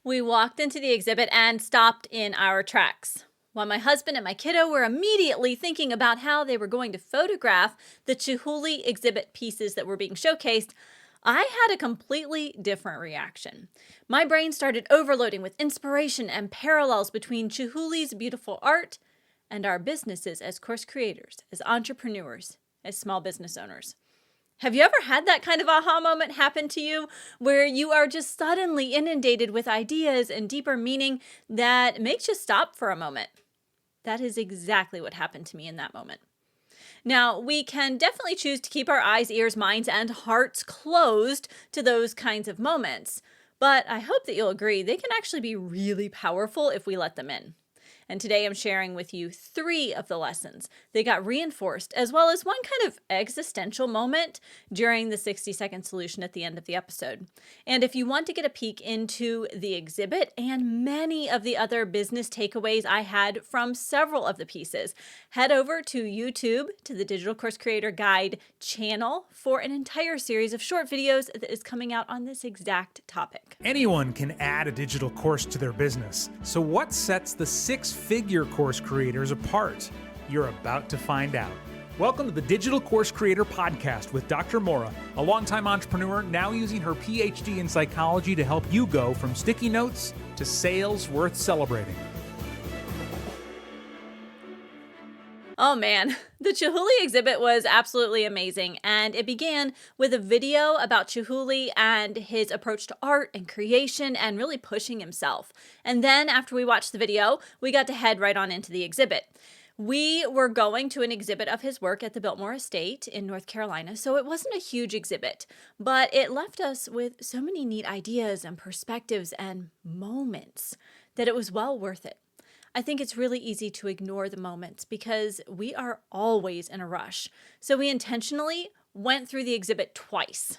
We walked into the exhibit and stopped in our tracks. While my husband and my kiddo were immediately thinking about how they were going to photograph the Chihuly exhibit pieces that were being showcased, I had a completely different reaction. My brain started overloading with inspiration and parallels between Chihuly's beautiful art and our businesses as course creators, as entrepreneurs, as small business owners. Have you ever had that kind of aha moment happen to you where you are just suddenly inundated with ideas and deeper meaning that makes you stop for a moment? That is exactly what happened to me in that moment. Now, we can definitely choose to keep our eyes, ears, minds, and hearts closed to those kinds of moments, but I hope that you'll agree they can actually be really powerful if we let them in. And today I'm sharing with you 3 of the lessons that got reinforced, as well as one kind of existential moment during the 60-second solution at the end of the episode. And if you want to get a peek into the exhibit and many of the other business takeaways I had from several of the pieces, head over to YouTube to the Digital Course Creator Guide channel for an entire series of short videos that is coming out on this exact topic. Anyone can add a digital course to their business. So what sets the six-figure course creators apart? You're about to find out. Welcome to the Digital Course Creator Podcast with Dr. Maura, a longtime entrepreneur now using her PhD in psychology to help you go from sticky notes to sales worth celebrating. Oh man, the Chihuly exhibit was absolutely amazing, and it began with a video about Chihuly and his approach to art and creation and really pushing himself. And then after we watched the video, we got to head right on into the exhibit. We were going to an exhibit of his work at the Biltmore Estate in North Carolina, so it wasn't a huge exhibit, but it left us with so many neat ideas and perspectives and moments that it was well worth it. I think it's really easy to ignore the moments because we are always in a rush. So we intentionally went through the exhibit twice.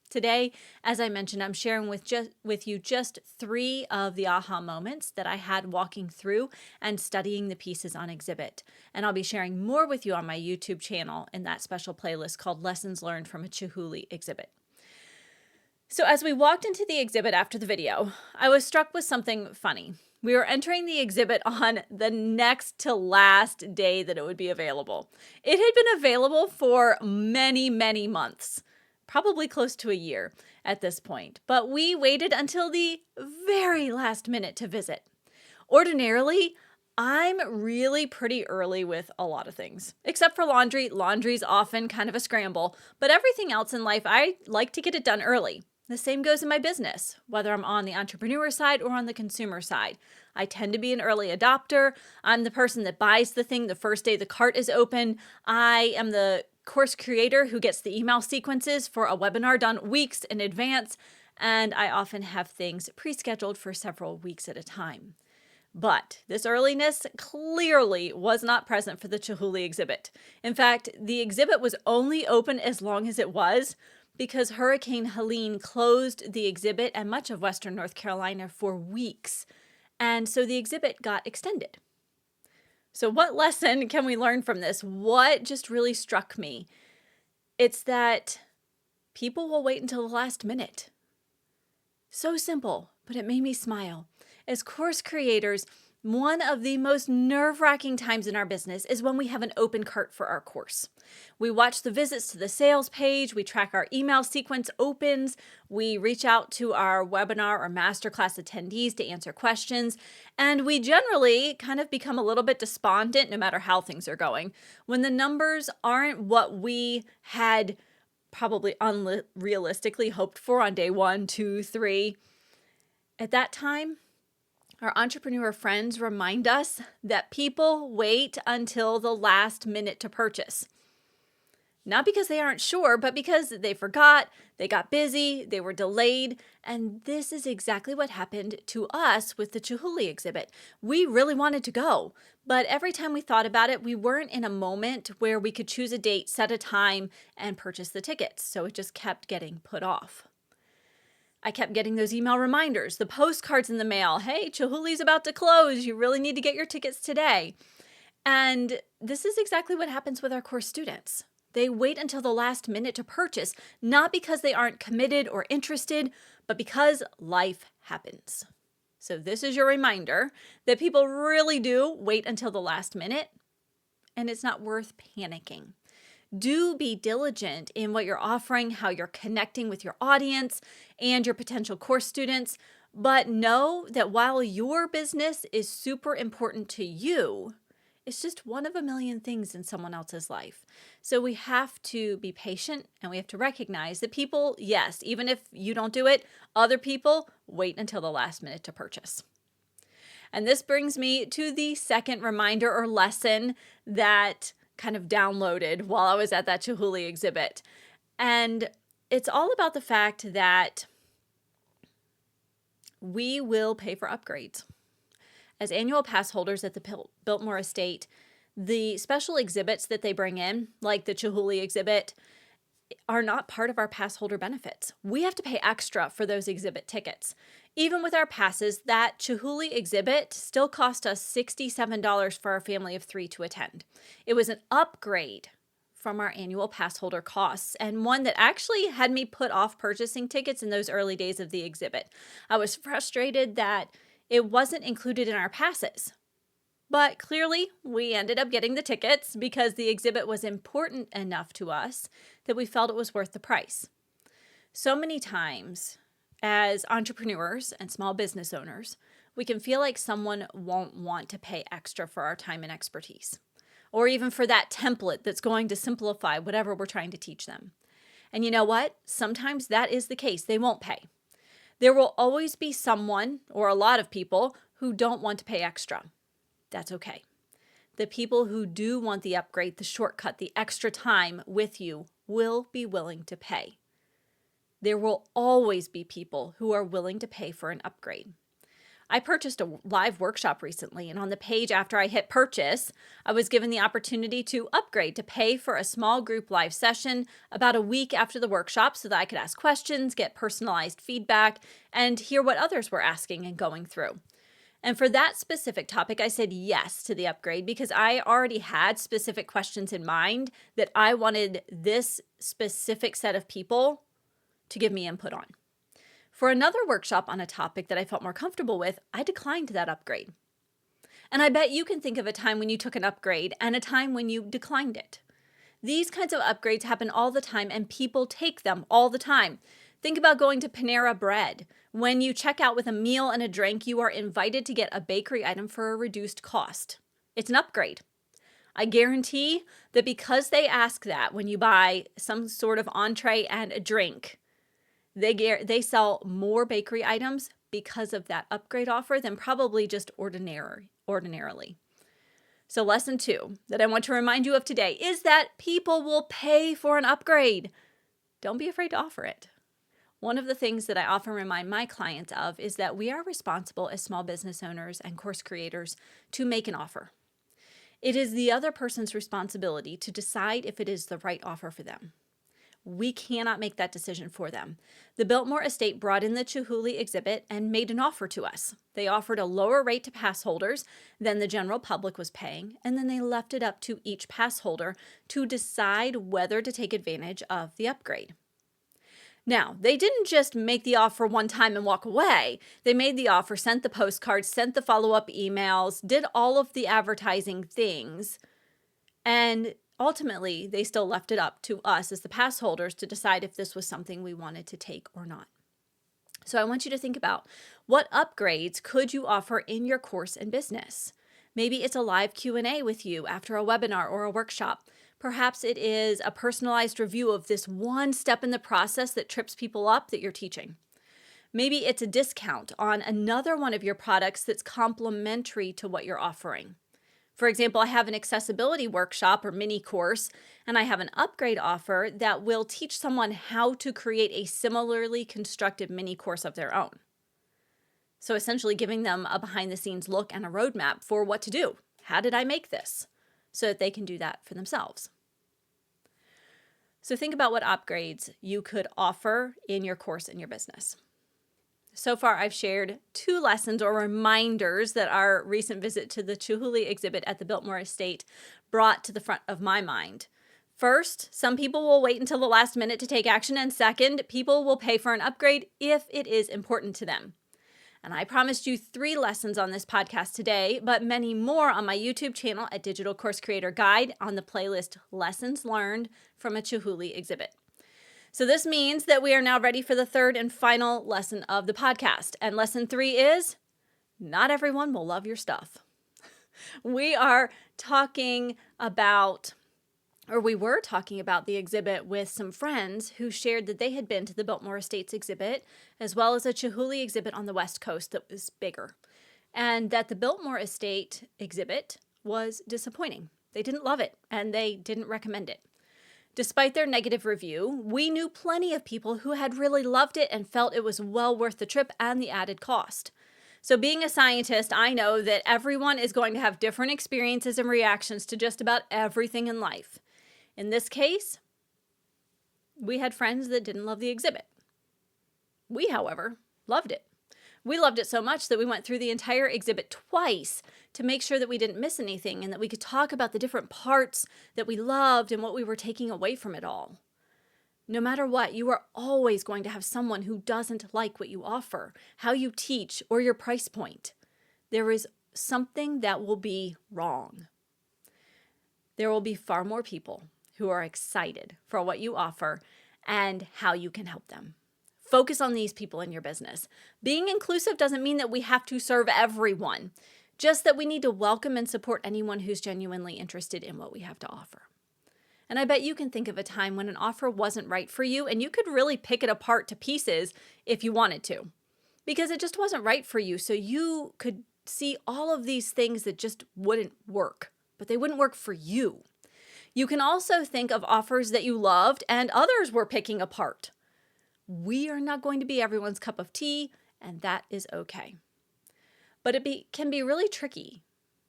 Today, as I mentioned, I'm sharing with you just 3 of the aha moments that I had walking through and studying the pieces on exhibit. And I'll be sharing more with you on my YouTube channel in that special playlist called Lessons Learned from a Chihuly Exhibit. So as we walked into the exhibit after the video, I was struck with something funny. We were entering the exhibit on the next to last day that it would be available. It had been available for many, many months, probably close to a year at this point, but we waited until the very last minute to visit. Ordinarily, I'm really pretty early with a lot of things, except for laundry. Laundry's often kind of a scramble, but everything else in life, I like to get it done early. The same goes in my business, whether I'm on the entrepreneur side or on the consumer side. I tend to be an early adopter. I'm the person that buys the thing the first day the cart is open. I am the course creator who gets the email sequences for a webinar done weeks in advance, and I often have things pre-scheduled for several weeks at a time. But this earliness clearly was not present for the Chihuly exhibit. In fact, the exhibit was only open as long as it was because Hurricane Helene closed the exhibit and much of Western North Carolina for weeks. And so the exhibit got extended. So what lesson can we learn from this? What just really struck me? It's that people will wait until the last minute. So simple, but it made me smile. As course creators, one of the most nerve-wracking times in our business is when we have an open cart for our course. We watch the visits to the sales page, we track our email sequence opens, we reach out to our webinar or masterclass attendees to answer questions, and we generally kind of become a little bit despondent no matter how things are going. When the numbers aren't what we had probably unrealistically hoped for on day 1, 2, 3, at that time, our entrepreneur friends remind us that people wait until the last minute to purchase. Not because they aren't sure, but because they forgot, they got busy, they were delayed, and this is exactly what happened to us with the Chihuly exhibit. We really wanted to go, but every time we thought about it, we weren't in a moment where we could choose a date, set a time, and purchase the tickets, so it just kept getting put off. I kept getting those email reminders, the postcards in the mail. Hey, Chihuly's about to close. You really need to get your tickets today. And this is exactly what happens with our course students. They wait until the last minute to purchase, not because they aren't committed or interested, but because life happens. So this is your reminder that people really do wait until the last minute, and it's not worth panicking. Do be diligent in what you're offering, how you're connecting with your audience and your potential course students, but know that while your business is super important to you, it's just one of a million things in someone else's life. So we have to be patient and we have to recognize that people, yes, even if you don't do it, other people wait until the last minute to purchase. And this brings me to the second reminder or lesson that kind of downloaded while I was at that Chihuly exhibit. And it's all about the fact that we will pay for upgrades. As annual pass holders at the Biltmore Estate, the special exhibits that they bring in, like the Chihuly exhibit, are not part of our pass holder benefits. We have to pay extra for those exhibit tickets. Even with our passes, that Chihuly exhibit still cost us $67 for our family of 3 to attend. It was an upgrade from our annual pass holder costs, and one that actually had me put off purchasing tickets in those early days of the exhibit. I was frustrated that it wasn't included in our passes. But clearly, we ended up getting the tickets because the exhibit was important enough to us that we felt it was worth the price. So many times, as entrepreneurs and small business owners, we can feel like someone won't want to pay extra for our time and expertise, or even for that template that's going to simplify whatever we're trying to teach them. And you know what? Sometimes that is the case. They won't pay. There will always be someone or a lot of people who don't want to pay extra. That's okay. The people who do want the upgrade, the shortcut, the extra time with you will be willing to pay. There will always be people who are willing to pay for an upgrade. I purchased a live workshop recently, and on the page after I hit purchase, I was given the opportunity to upgrade to pay for a small group live session about a week after the workshop so that I could ask questions, get personalized feedback, and hear what others were asking and going through. And for that specific topic, I said yes to the upgrade because I already had specific questions in mind that I wanted this specific set of people to give me input on. For another workshop on a topic that I felt more comfortable with, I declined that upgrade. And I bet you can think of a time when you took an upgrade and a time when you declined it. These kinds of upgrades happen all the time and people take them all the time. Think about going to Panera Bread. When you check out with a meal and a drink, you are invited to get a bakery item for a reduced cost. It's an upgrade. I guarantee that because they ask that when you buy some sort of entree and a drink, they sell more bakery items because of that upgrade offer than probably just ordinarily. So lesson 2 that I want to remind you of today is that people will pay for an upgrade. Don't be afraid to offer it. One of the things that I often remind my clients of is that we are responsible as small business owners and course creators to make an offer. It is the other person's responsibility to decide if it is the right offer for them. We cannot make that decision for them. The Biltmore Estate brought in the Chihuly exhibit and made an offer to us. They offered a lower rate to pass holders than the general public was paying, and then they left it up to each pass holder to decide whether to take advantage of the upgrade. Now, they didn't just make the offer one time and walk away. They made the offer, sent the postcards, sent the follow-up emails, did all of the advertising things, and ultimately, they still left it up to us as the pass holders to decide if this was something we wanted to take or not. So I want you to think about what upgrades could you offer in your course and business? Maybe it's a live Q&A with you after a webinar or a workshop. Perhaps it is a personalized review of this one step in the process that trips people up that you're teaching. Maybe it's a discount on another one of your products that's complementary to what you're offering. For example, I have an accessibility workshop or mini course, and I have an upgrade offer that will teach someone how to create a similarly constructed mini course of their own. So essentially giving them a behind-the-scenes look and a roadmap for what to do. How did I make this? So that they can do that for themselves. So think about what upgrades you could offer in your course and your business. So far, I've shared 2 lessons or reminders that our recent visit to the Chihuly exhibit at the Biltmore Estate brought to the front of my mind. First, some people will wait until the last minute to take action, and second, people will pay for an upgrade if it is important to them. And I promised you 3 lessons on this podcast today, but many more on my YouTube channel at Digital Course Creator Guide on the playlist Lessons Learned from a Chihuly Exhibit. So this means that we are now ready for the 3rd and final lesson of the podcast. And lesson 3 is, not everyone will love your stuff. We were talking about the exhibit with some friends who shared that they had been to the Biltmore Estates exhibit, as well as a Chihuly exhibit on the West Coast that was bigger, and that the Biltmore Estate exhibit was disappointing. They didn't love it, and they didn't recommend it. Despite their negative review, we knew plenty of people who had really loved it and felt it was well worth the trip and the added cost. So being a scientist, I know that everyone is going to have different experiences and reactions to just about everything in life. In this case, we had friends that didn't love the exhibit. We, however, loved it. We loved it so much that we went through the entire exhibit twice to make sure that we didn't miss anything and that we could talk about the different parts that we loved and what we were taking away from it all. No matter what, you are always going to have someone who doesn't like what you offer, how you teach, or your price point. There is something that will be wrong. There will be far more people who are excited for what you offer and how you can help them. Focus on these people in your business. Being inclusive doesn't mean that we have to serve everyone, just that we need to welcome and support anyone who's genuinely interested in what we have to offer. And I bet you can think of a time when an offer wasn't right for you and you could really pick it apart to pieces if you wanted to, because it just wasn't right for you. So you could see all of these things that just wouldn't work, but they wouldn't work for you. You can also think of offers that you loved and others were picking apart. We are not going to be everyone's cup of tea, and that is okay. But it can be really tricky,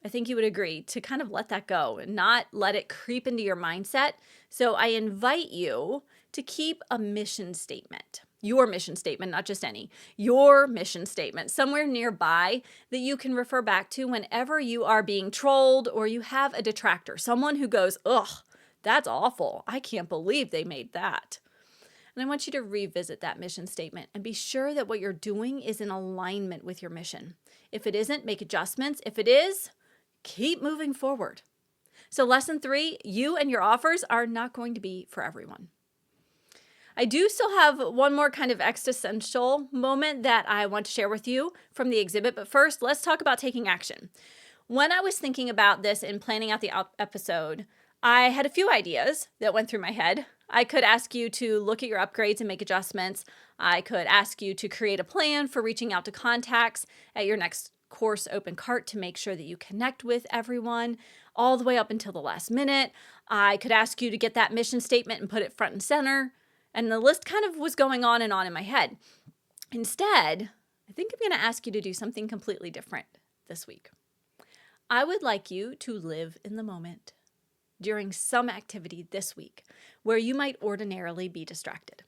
I think you would agree, to kind of let that go and not let it creep into your mindset. So I invite you to keep a mission statement, your mission statement, not just any, your mission statement somewhere nearby that you can refer back to whenever you are being trolled or you have a detractor, someone who goes, ugh, that's awful. I can't believe they made that. And I want you to revisit that mission statement and be sure that what you're doing is in alignment with your mission. If it isn't, make adjustments. If it is, keep moving forward. So lesson 3, you and your offers are not going to be for everyone. I do still have one more kind of existential moment that I want to share with you from the exhibit, but first, let's talk about taking action. When I was thinking about this and planning out the episode, I had a few ideas that went through my head. I could ask you to look at your upgrades and make adjustments. I could ask you to create a plan for reaching out to contacts at your next course open cart to make sure that you connect with everyone all the way up until the last minute. I could ask you to get that mission statement and put it front and center. And the list kind of was going on and on in my head. Instead, I think I'm going to ask you to do something completely different this week. I would like you to live in the moment during some activity this week where you might ordinarily be distracted.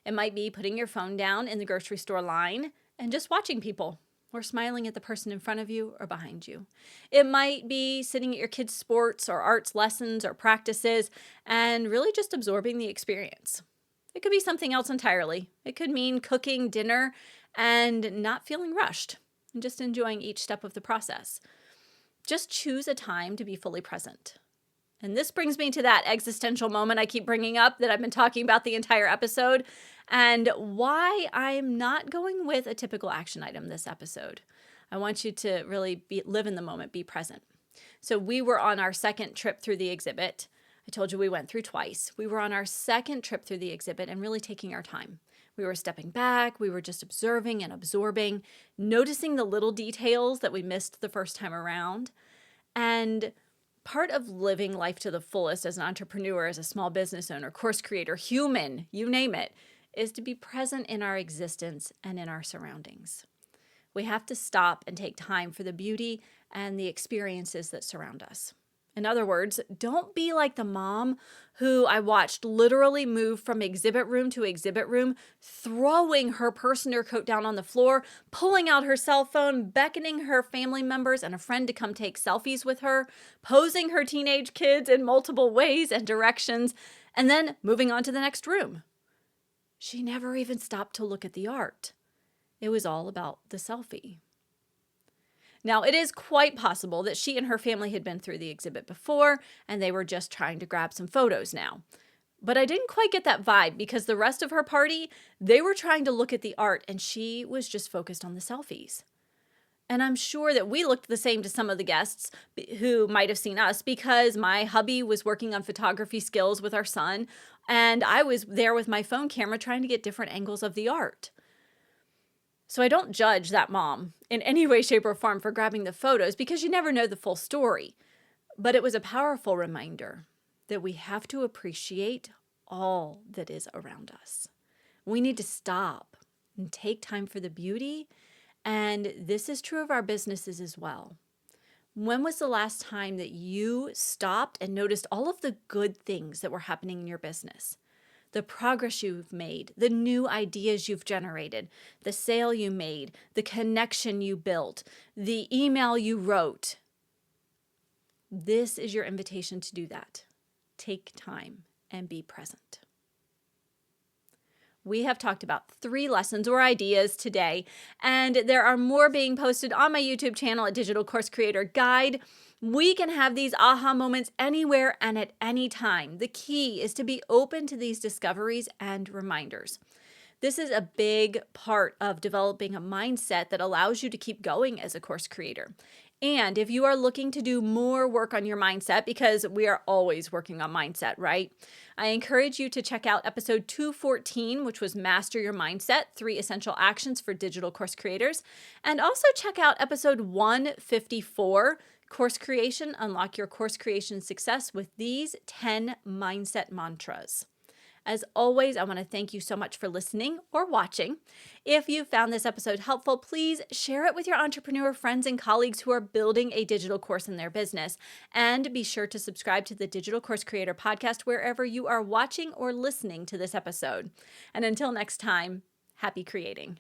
It might be putting your phone down in the grocery store line and just watching people or smiling at the person in front of you or behind you. It might be sitting at your kids' sports or arts lessons or practices and really just absorbing the experience. It could be something else entirely. It could mean cooking dinner and not feeling rushed and just enjoying each step of the process. Just choose a time to be fully present. And this brings me to that existential moment I keep bringing up that I've been talking about the entire episode and why I'm not going with a typical action item this episode. I want you to really live in the moment, be present. So we were on our second trip through the exhibit. I told you we went through twice. We were on our second trip through the exhibit and really taking our time. We were stepping back. We were just observing and absorbing, noticing the little details that we missed the first time around. And part of living life to the fullest as an entrepreneur, as a small business owner, course creator, human, you name it, is to be present in our existence and in our surroundings. We have to stop and take time for the beauty and the experiences that surround us. In other words, don't be like the mom who I watched literally move from exhibit room to exhibit room, throwing her purse and her coat down on the floor, pulling out her cell phone, beckoning her family members and a friend to come take selfies with her, posing her teenage kids in multiple ways and directions, and then moving on to the next room. She never even stopped to look at the art. It was all about the selfie. Now, it is quite possible that she and her family had been through the exhibit before, and they were just trying to grab some photos now. But I didn't quite get that vibe because the rest of her party, they were trying to look at the art, and she was just focused on the selfies. And I'm sure that we looked the same to some of the guests who might have seen us because my hubby was working on photography skills with our son, and I was there with my phone camera trying to get different angles of the art. So I don't judge that mom in any way, shape, or form for grabbing the photos because you never know the full story. But it was a powerful reminder that we have to appreciate all that is around us. We need to stop and take time for the beauty. And this is true of our businesses as well. When was the last time that you stopped and noticed all of the good things that were happening in your business? The progress you've made, the new ideas you've generated, the sale you made, the connection you built, the email you wrote. This is your invitation to do that. Take time and be present. We have talked about 3 lessons or ideas today, and there are more being posted on my YouTube channel at Digital Course Creator Guide. We can have these aha moments anywhere and at any time. The key is to be open to these discoveries and reminders. This is a big part of developing a mindset that allows you to keep going as a course creator. And if you are looking to do more work on your mindset, because we are always working on mindset, right? I encourage you to check out episode 214, which was Master Your Mindset, 3 Essential Actions for Digital Course Creators. And also check out episode 154, Course Creation, Unlock Your Course Creation Success with these 10 mindset mantras. As always, I want to thank you so much for listening or watching. If you found this episode helpful, please share it with your entrepreneur friends and colleagues who are building a digital course in their business. And be sure to subscribe to the Digital Course Creator Podcast wherever you are watching or listening to this episode. And until next time, happy creating.